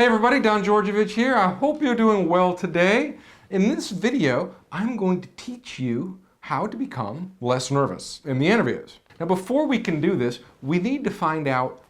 Hey everybody, Don Georgievich here. I hope you're doing well today. In this video, I'm going to teach you how to become less nervous in the interviews. Now before we can do this, we need to find out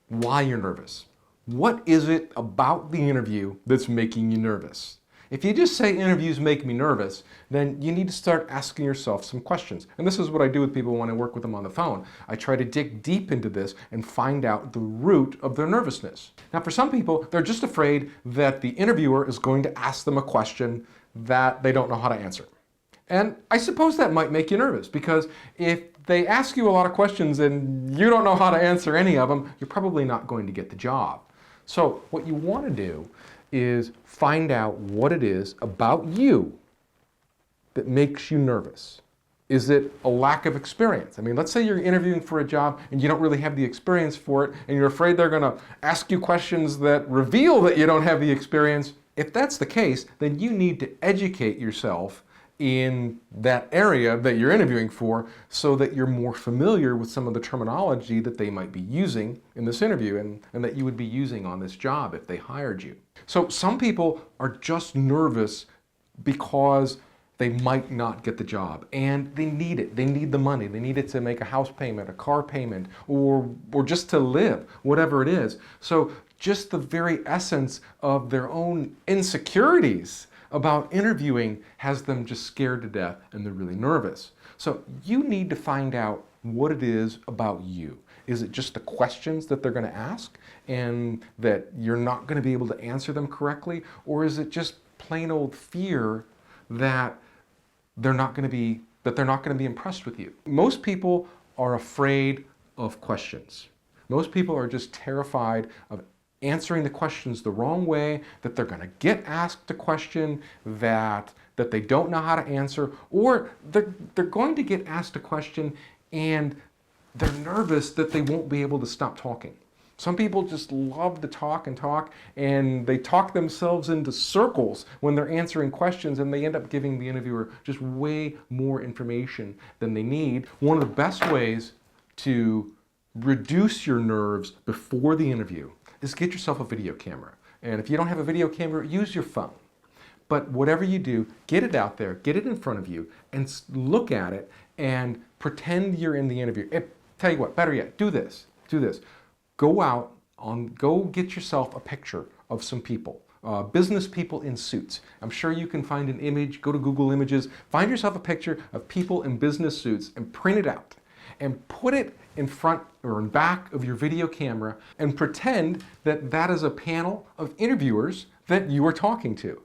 why you're nervous. What is it about the interview that's making you nervous? If you just say interviews make me nervous, then you need to start asking yourself some questions. And this is what I do with people when I work with them on the phone. I try to dig deep into this and find out the root of their nervousness. Now for some people, they're just afraid that the interviewer is going to ask them a question that they don't know how to answer. And I suppose that might make you nervous because if they ask you a lot of questions and you don't know how to answer any of them, you're probably not going to get the job. So what you want to do is find out what it is about you that makes you nervous. Is it a lack of experience? I mean, let's say you're interviewing for a job and you don't really have the experience for it and you're afraid they're going to ask you questions that reveal that you don't have the experience. If that's the case, then you need to educate yourself in that area that you're interviewing for so that you're more familiar with some of the terminology that they might be using in this interview and that you would be using on this job if they hired you. So some people are just nervous because they might not get the job and they need it. They need the money. They need it to make a house payment, a car payment, or just to live, whatever it is. So just the very essence of their own insecurities about interviewing has them just scared to death and they're really nervous. So you need to find out what it is about you. Is it just the questions that they're going to ask and that you're not going to be able to answer them correctly? Or is it just plain old fear that they're not going to be impressed with you? Most people are afraid of questions. Most people are just terrified of answering the questions the wrong way, that they're going to get asked a question that they don't know how to answer, or they're going to get asked a question and they're nervous that they won't be able to stop talking. Some people just love to talk and they talk themselves into circles when they're answering questions and they end up giving the interviewer just way more information than they need. One of the best ways to reduce your nerves before the interview is get yourself a video camera. And if you don't have a video camera, use your phone. But whatever you do, get it out there, get it in front of you, and look at it and pretend you're in the interview. And tell you what, better yet, do this. Go get yourself a picture of some people, business people in suits. I'm sure you can find an image, go to Google Images, find yourself a picture of people in business suits and print it out. And put it in front or in back of your video camera and pretend that that is a panel of interviewers that you are talking to.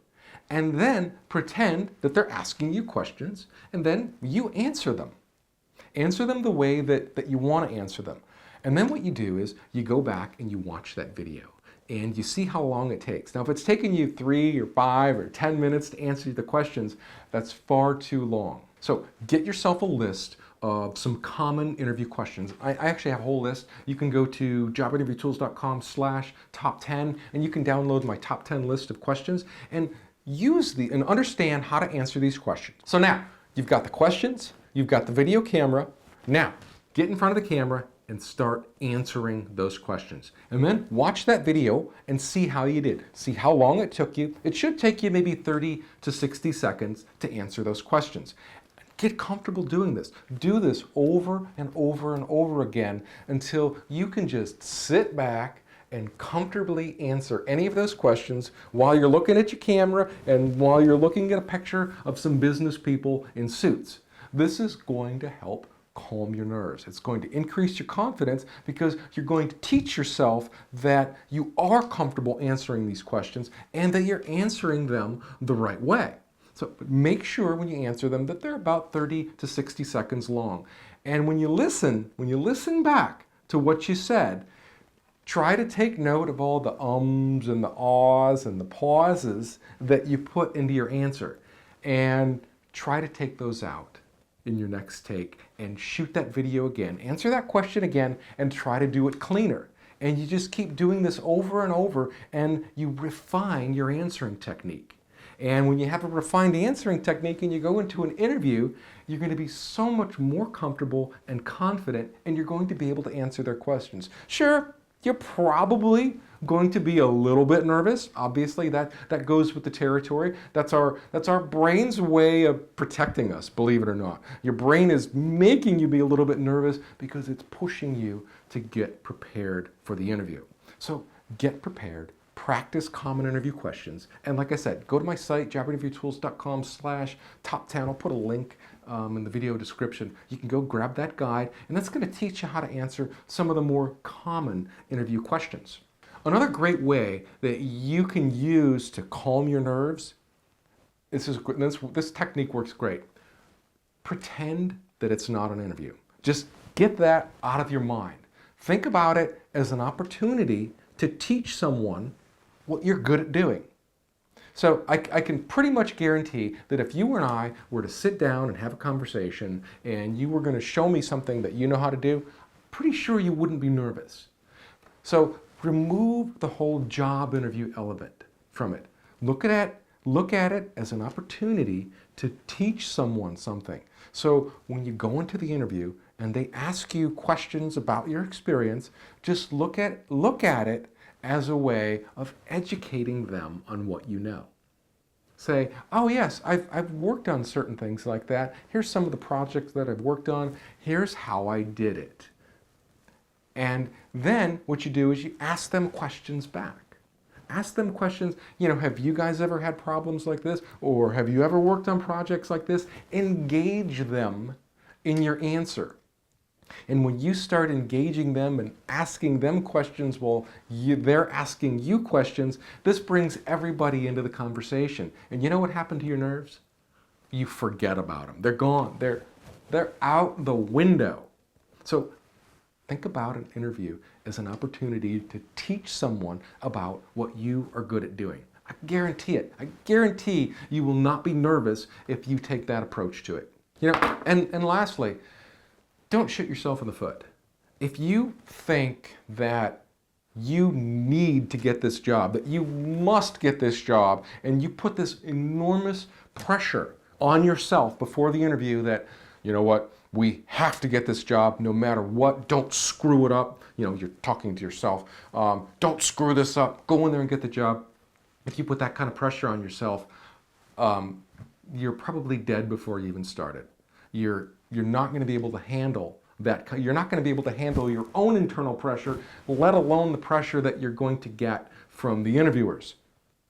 And then pretend that they're asking you questions and then you answer them. Answer them the way that you want to answer them. And then what you do is you go back and you watch that video and you see how long it takes. Now if it's taking you 3 or 5 or 10 minutes to answer the questions, that's far too long. So get yourself a list of some common interview questions. I actually have a whole list. You can go to jobinterviewtools.com/top10 and you can download my top 10 list of questions and and understand how to answer these questions. So now you've got the questions, you've got the video camera. Now get in front of the camera and start answering those questions. And then watch that video and see how you did. See how long it took you. It should take you maybe 30 to 60 seconds to answer those questions. Get comfortable doing this. Do this over and over and over again until you can just sit back and comfortably answer any of those questions while you're looking at your camera and while you're looking at a picture of some business people in suits. This is going to help calm your nerves. It's going to increase your confidence because you're going to teach yourself that you are comfortable answering these questions and that you're answering them the right way. So make sure when you answer them that they're about 30 to 60 seconds long. And when you listen back to what you said, try to take note of all the ums and the ahs and the pauses that you put into your answer. And try to take those out in your next take and shoot that video again. Answer that question again and try to do it cleaner. And you just keep doing this over and over and you refine your answering technique. And when you have a refined answering technique and you go into an interview, you're going to be so much more comfortable and confident, and you're going to be able to answer their questions. Sure, You're probably going to be a little bit nervous. Obviously, that goes with the territory. That's our brain's way of protecting us, believe it or not. Your brain is making you be a little bit nervous because it's pushing you to get prepared for the interview. So get prepared. Practice common interview questions. And like I said, go to my site, jobinterviewtools.com/top10. I'll put a link in the video description. You can go grab that guide, and that's going to teach you how to answer some of the more common interview questions. Another great way that you can use to calm your nerves, this technique works great. Pretend that it's not an interview. Just get that out of your mind. Think about it as an opportunity to teach someone what you're good at doing. So I can pretty much guarantee that if you and I were to sit down and have a conversation and you were going to show me something that you know how to do, pretty sure you wouldn't be nervous. So remove the whole job interview element from it. Look at it as an opportunity to teach someone something. So when you go into the interview and they ask you questions about your experience, just look at it as a way of educating them on what you know. Say, oh yes, I've worked on certain things like that. Here's some of the projects that I've worked on. Here's how I did it. And then what you do is you ask them questions back. Ask them questions, have you guys ever had problems like this? Or have you ever worked on projects like this? Engage them in your answer. And when you start engaging them and asking them questions while they're asking you questions, this brings everybody into the conversation. And you know what happened to your nerves? You forget about them. They're gone. They're out the window. So think about an interview as an opportunity to teach someone about what you are good at doing. I guarantee it. I guarantee you will not be nervous if you take that approach to it. And lastly, don't shoot yourself in the foot. If you think that you need to get this job, that you must get this job, and you put this enormous pressure on yourself before the interview that, you know what, we have to get this job no matter what, don't screw it up. You're talking to yourself, don't screw this up, go in there and get the job. If you put that kind of pressure on yourself, you're probably dead before you even started. You're not going to be able to handle that. You're not going to be able to handle your own internal pressure, let alone the pressure that you're going to get from the interviewers.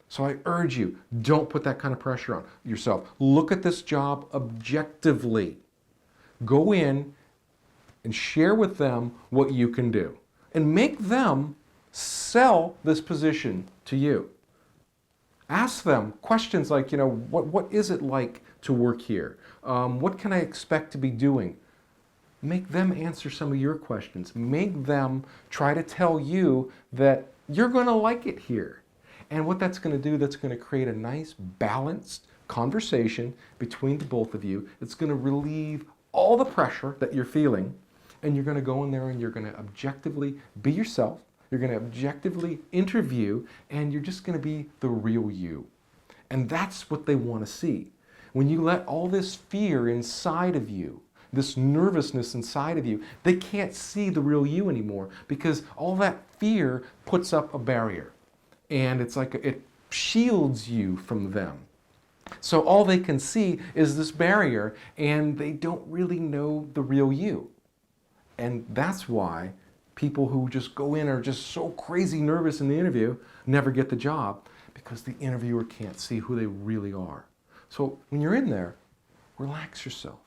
So I urge you, don't put that kind of pressure on yourself. Look at this job objectively. Go in and share with them what you can do. And make them sell this position to you. Ask them questions like, what is it like to work here? What can I expect to be doing? Make them answer some of your questions. Make them try to tell you that you're going to like it here. And what that's going to do, that's going to create a nice balanced conversation between the both of you. It's going to relieve all the pressure that you're feeling, and you're going to go in there and you're going to objectively be yourself. You're going to objectively interview, and you're just going to be the real you. And that's what they want to see. When you let all this fear inside of you, this nervousness inside of you, they can't see the real you anymore because all that fear puts up a barrier. And it's like it shields you from them. So all they can see is this barrier, and they don't really know the real you. And that's why people who just go in are just so crazy nervous in the interview never get the job, because the interviewer can't see who they really are. So when you're in there, relax yourself.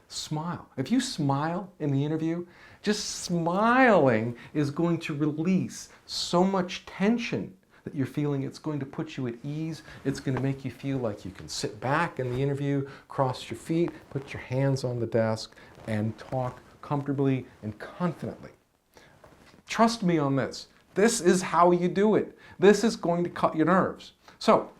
Smile. If you smile in the interview, just smiling is going to release so much tension that you're feeling. It's going to put you at ease. It's going to make you feel like you can sit back in the interview, cross your feet, put your hands on the desk, and talk comfortably and confidently. Trust me on this. This is how you do it. This is going to cut your nerves. So,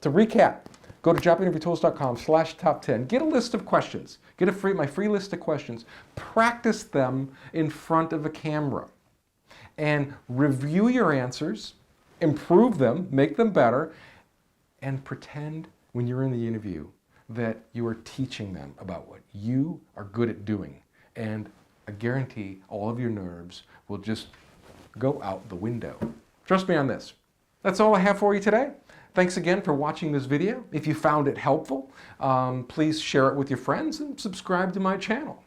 to recap, go to jobinterviewtools.com/top10. Get a list of questions. Get my free list of questions. Practice them in front of a camera. And review your answers, improve them, make them better, and pretend when you're in the interview that you are teaching them about what you are good at doing. And I guarantee all of your nerves will just go out the window. Trust me on this. That's all I have for you today. Thanks again for watching this video. If you found it helpful, please share it with your friends and subscribe to my channel.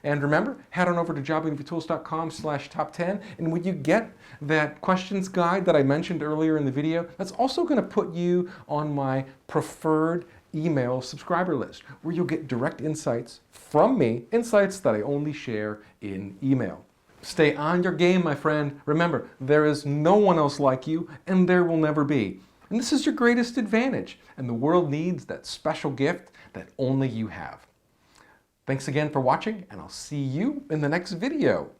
And remember, head on over to jobinterviewtools.com/top10, and when you get that questions guide that I mentioned earlier in the video, that's also going to put you on my preferred email subscriber list, where you'll get direct insights from me, insights that I only share in email. Stay on your game, my friend. Remember, there is no one else like you, and there will never be. And this is your greatest advantage, and the world needs that special gift that only you have. Thanks again for watching, and I'll see you in the next video.